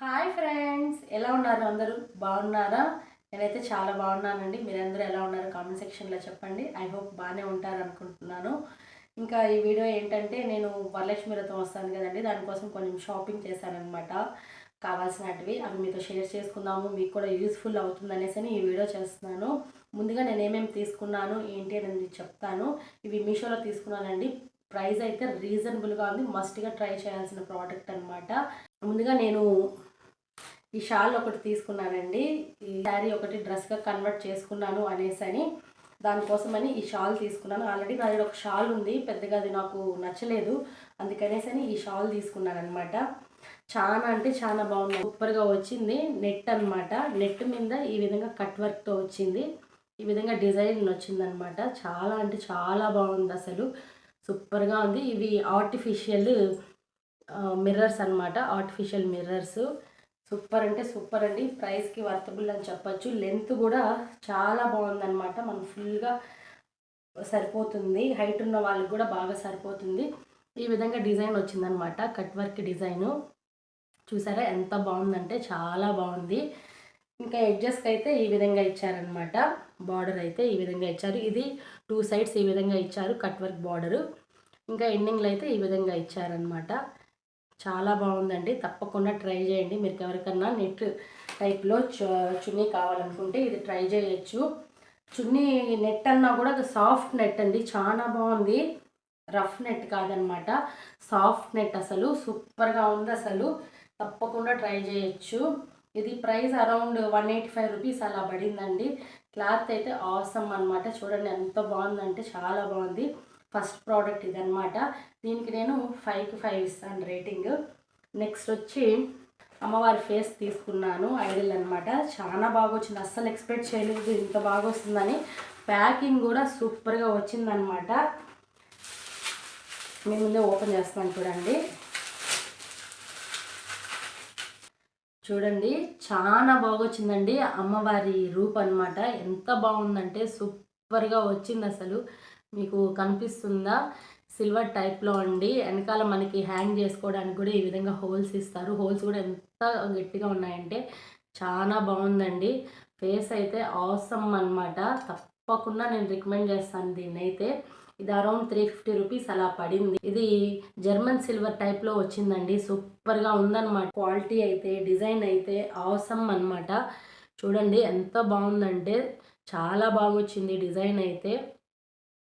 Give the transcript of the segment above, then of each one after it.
Hi friends, ఎలా ఉన్నారు? అందరూ బాగున్నారా? నేనైతే చాలా బాగున్నానండి. మీరందరూ ఎలా ఉన్నారు కామెంట్ సెక్షన్లో చెప్పండి. ఐ హోప్ బాగానే ఉంటారు అనుకుంటున్నాను. ఇంకా ఈ వీడియో ఏంటంటే, నేను వరలక్ష్మి వ్రతం వస్తాను కదండి, దానికోసం కొంచెం షాపింగ్ చేశానమాట. కావాల్సినవి అవి మీతో షేర్ చేసుకుందాము, మీకు కూడా యూస్ఫుల్ అవుతుంది అనేసి ఈ వీడియో చేస్తున్నాను. ముందుగా నేను ఏమేమి తీసుకున్నాను ఏంటి అనేది చెప్తాను. ఇవి మీషోలో తీసుకున్నానండి. ప్రైస్ అయితే రీజనబుల్గా ఉంది. మస్ట్గా ట్రై చేయాల్సిన ప్రోడక్ట్ అనమాట. ముందుగా నేను ఈ షాల్ ఒకటి తీసుకున్నానండి. ఈ శారీ ఒకటి డ్రెస్గా కన్వర్ట్ చేసుకున్నాను అనేసి దానికోసమని ఈ షాల్ తీసుకున్నాను. ఆల్రెడీ నా దగ్గర ఒక షాల్ ఉంది, పెద్దగా అది నాకు నచ్చలేదు, అందుకనేసి ఈ షాల్ తీసుకున్నాను అనమాట. చాలా అంటే చాలా బాగుంది, సూపర్గా వచ్చింది. నెట్ అనమాట, నెట్ మీద ఈ విధంగా కట్ వర్క్తో వచ్చింది, ఈ విధంగా డిజైన్ వచ్చిందనమాట. చాలా అంటే చాలా బాగుంది, అసలు సూపర్గా ఉంది. ఇవి ఆర్టిఫిషియల్ మిర్రర్స్ అనమాట, ఆర్టిఫిషియల్ మిర్రర్స్. సూపర్ అంటే సూపర్ అండి, ప్రైస్కి వర్తబుల్ అని చెప్పచ్చు. లెంత్ కూడా చాలా బాగుందన్నమాట, మనకు ఫుల్గా సరిపోతుంది, హైట్ ఉన్న వాళ్ళకి కూడా బాగా సరిపోతుంది. ఈ విధంగా డిజైన్ వచ్చిందనమాట, కట్ వర్క్ డిజైను. చూసారా ఎంత బాగుందంటే చాలా బాగుంది. ఇంకా ఎడ్జెస్కి అయితే ఈ విధంగా ఇచ్చారనమాట, బార్డర్ అయితే ఈ విధంగా ఇచ్చారు. ఇది 2 సైడ్స్ ఈ విధంగా ఇచ్చారు కట్ వర్క్ బార్డరు. ఇంకా ఎండింగ్లో అయితే ఈ విధంగా ఇచ్చారనమాట. చాలా బాగుందండి, తప్పకుండా ట్రై చేయండి. మీకు ఎవరికన్నా నెట్ టైప్లో చున్నీ కావాలనుకుంటే ఇది ట్రై చేయొచ్చు. చున్నీ నెట్ అన్నా కూడా సాఫ్ట్ నెట్ అండి, చాలా బాగుంది. రఫ్ నెట్ కాదనమాట, సాఫ్ట్ నెట్. అసలు సూపర్గా ఉంది, అసలు తప్పకుండా ట్రై చేయొచ్చు. ఇది ప్రైస్ అరౌండ్ 185 రూపీస్ అలా పడిందండి. క్లాత్ అయితే ఆసమ్ అనమాట. చూడండి ఎంత బాగుందంటే చాలా బాగుంది. ఫస్ట్ ప్రోడక్ట్ ఇదనమాట. దీనికి నేను 5కి 5 ఇస్తాను రేటింగ్. నెక్స్ట్ వచ్చి అమ్మవారి ఫేస్ తీసుకున్నాను, ఐడల్ అనమాట. చాలా బాగా వచ్చింది, అస్సలు ఎక్స్పెక్ట్ చేయలేదు ఇంత బాగా వస్తుందని. ప్యాకింగ్ కూడా సూపర్గా వచ్చిందనమాట. మీ ముందే ఓపెన్ చేస్తాను చూడండి. చూడండి చాలా బాగా వచ్చిందండి, అమ్మవారి రూప్ అనమాట. ఎంత బాగుందంటే సూపర్గా వచ్చింది, అసలు మీకు కనిపిస్తుందా? సిల్వర్ టైప్లో అండి. వెనకాల మనకి హ్యాంగ్ చేసుకోవడానికి కూడా ఈ విధంగా హోల్స్ ఇస్తారు. హోల్స్ కూడా ఎంత గట్టిగా ఉన్నాయంటే చాలా బాగుందండి. ఫేస్ అయితే ఆసమ్ అనమాట. తప్పకుండా నేను రికమెండ్ చేస్తాను దీన్ని అయితే. ఇది అరౌండ్ 350 రూపీస్ అలా పడింది. ఇది జర్మన్ సిల్వర్ టైప్లో వచ్చిందండి, సూపర్గా ఉందన్నమాట. క్వాలిటీ అయితే డిజైన్ అయితే ఆసమ్ అనమాట. చూడండి ఎంత బాగుందంటే చాలా బాగా వచ్చింది డిజైన్ అయితే.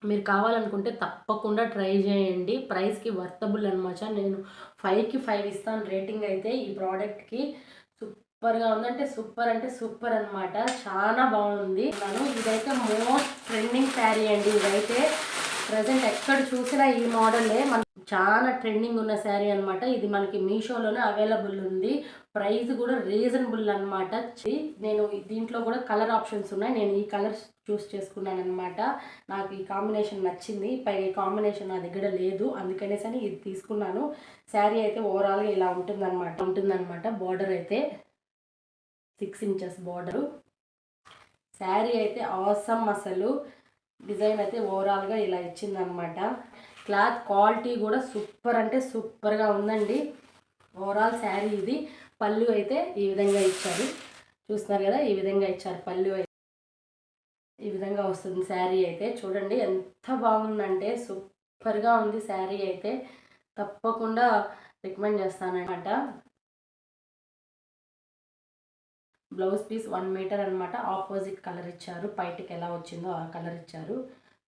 మీరు కావాలనుకుంటే తప్పకుండా ట్రై చేయండి, ప్రైస్కి వర్తబుల్ అనమాట. నేను 5కి 5 ఇస్తాను రేటింగ్ అయితే ఈ ప్రోడక్ట్కి. సూపర్గా ఉందంటే సూపర్ అంటే సూపర్ అనమాట, చాలా బాగుంది. ఇదైతే మోస్ట్ ట్రెండింగ్ శారీ అండి. ఇదైతే ప్రజెంట్ ఎక్కడ చూసినా ఈ మోడలే మన చాలా ట్రెండింగ్ ఉన్న శారీ అనమాట. ఇది మనకి మీషోలోనే అవైలబుల్ ఉంది. ప్రైస్ కూడా రీజనబుల్ అనమాట. నేను దీంట్లో కూడా కలర్ ఆప్షన్స్ ఉన్నాయి, నేను ఈ కలర్ చూస్ చేసుకున్నాను అనమాట. నాకు ఈ కాంబినేషన్ నచ్చింది, పైగా ఈ కాంబినేషన్ నా దగ్గర లేదు, అందుకనేసి ఇది తీసుకున్నాను. శారీ అయితే ఓవరాల్గా ఇలా ఉంటుందన్నమాట. బార్డర్ అయితే 6 ఇంచెస్ బార్డరు. శారీ అయితే ఆసమ్, అసలు డిజైన్ అయితే ఓవరాల్గా ఇలా ఇచ్చిందనమాట. క్లాత్ క్వాలిటీ కూడా సూపర్ అంటే సూపర్గా ఉందండి. ఓవరాల్ శారీ ఇది. పళ్ళు అయితే ఈ విధంగా ఇచ్చారు, చూస్తున్నారు కదా, ఈ విధంగా ఇచ్చారు పళ్ళు. ఈ విధంగా వస్తుంది శారీ అయితే. చూడండి ఎంత బాగుందంటే సూపర్గా ఉంది శారీ అయితే. తప్పకుండా రికమెండ్ చేస్తానమాట. బ్లౌజ్ పీస్ 1 మీటర్ అనమాట. ఆపోజిట్ కలర్ ఇచ్చారు, పైటికి ఎలా వచ్చిందో ఆ కలర్ ఇచ్చారు.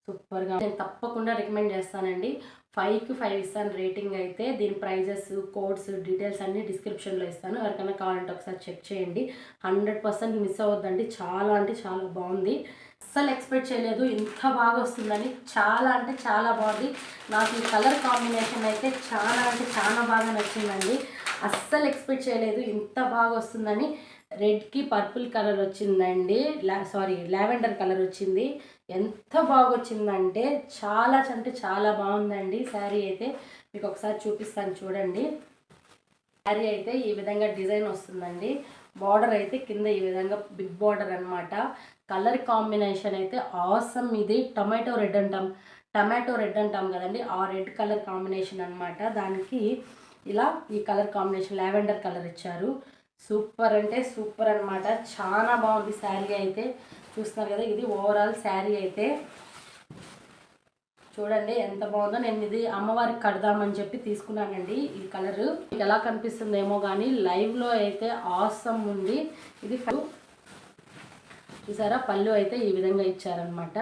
సూపర్గా, నేను తప్పకుండా రికమెండ్ చేస్తానండి. 5కి 5 ఇస్తాను రేటింగ్ అయితే. దీని ప్రైజెస్, కోడ్స్, డీటెయిల్స్ అన్నీ డిస్క్రిప్షన్లో ఇస్తాను, ఎవరికైనా కావాలంటే ఒకసారి చెక్ చేయండి. 100% మిస్ అవ్వద్దండి, చాలా అంటే చాలా బాగుంది. అస్సలు ఎక్స్పెక్ట్ చేయలేదు ఇంత బాగా వస్తుందని. చాలా అంటే చాలా బాగుంది. నాకు ఈ కలర్ కాంబినేషన్ అయితే చాలా అంటే చాలా బాగా నచ్చిందండి. అస్సలు ఎక్స్పెక్ట్ చేయలేదు ఇంత బాగా వస్తుందని. రెడ్కి పర్పుల్ కలర్ వచ్చిందండి, లావెండర్ కలర్ వచ్చింది. ఎంత బాగా వచ్చిందంటే చాలా అంటే చాలా బాగుందండి శారీ అయితే. మీకు ఒకసారి చూపిస్తాను చూడండి. శారీ అయితే ఈ విధంగా డిజైన్ వస్తుందండి. బార్డర్ అయితే కింద ఈ విధంగా బిగ్ బార్డర్ అనమాట. కలర్ కాంబినేషన్ అయితే ఆసమ్. ఇది టమాటో రెడ్ అంటాం కదండి, ఆ రెడ్ కలర్ కాంబినేషన్ అనమాట. దానికి ఇలా ఈ కలర్ కాంబినేషన్ లావెండర్ కలర్ ఇచ్చారు. సూపర్ అంటే సూపర్ అనమాట. చాలా బాగుంది శారీ అయితే. చూస్తున్నారు కదా, ఇది ఓవరాల్ శారీ అయితే. చూడండి ఎంత బాగుందో. నేను ఇది అమ్మవారికి కడదామని చెప్పి తీసుకున్నానండి. ఈ కలరు మీకు ఎలా కనిపిస్తుందేమో కానీ లైవ్లో అయితే ఆసమ్ ఉంది. ఇది చూసారా, పళ్ళు అయితే ఈ విధంగా ఇచ్చారనమాట.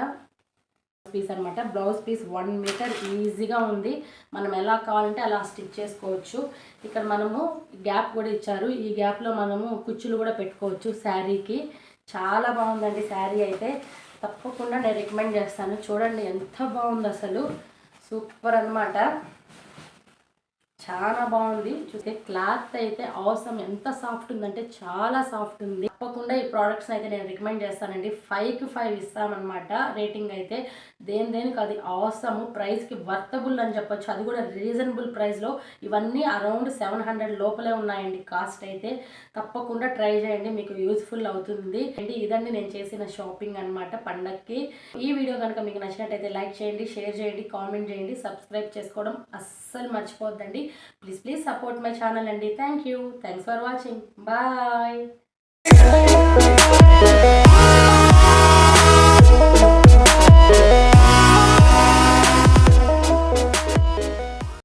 పీస్ అనమాట. బ్లౌజ్ పీస్ 1 మీటర్ ఈజీగా ఉంది. మనం ఎలా కావాలంటే అలా స్టిచ్ చేసుకోవచ్చు. ఇక్కడ మనము గ్యాప్ కూడా ఇచ్చారు. ఈ గ్యాప్లో మనము కుచ్చులు కూడా పెట్టుకోవచ్చు శారీకి. చాలా బాగుందండి శారీ అయితే. తప్పకుండా నేను రికమెండ్ చేస్తాను. చూడండి ఎంత బాగుంది అసలు. సూపర్ అనమాట. చాలా బాగుంది. చూస్తే క్లాత్ అయితే అవసరం ఎంత సాఫ్ట్ ఉందంటే చాలా సాఫ్ట్ ఉంది. తప్పకుండా ఈ ప్రోడక్ట్స్ అయితే నేను రికమెండ్ చేస్తానండి. 5కి 5 ఇస్తామన్నమాట రేటింగ్ అయితే. దేనికి అది అవసరం. ప్రైస్కి వర్తబుల్ అని చెప్పొచ్చు. అది కూడా రీజనబుల్ ప్రైస్లో. ఇవన్నీ అరౌండ్ 700 లోపలే ఉన్నాయండి కాస్ట్ అయితే. తప్పకుండా ట్రై చేయండి, మీకు యూస్ఫుల్ అవుతుంది. ఇదండి నేను చేసిన షాపింగ్ అనమాట పండక్కి. ఈ వీడియో కనుక మీకు నచ్చినట్టయితే లైక్ చేయండి, షేర్ చేయండి, కామెంట్ చేయండి, సబ్స్క్రైబ్ చేసుకోవడం అస్సలు మర్చిపోద్దండి. Please support my channel and thank you. Thanks for watching. Bye.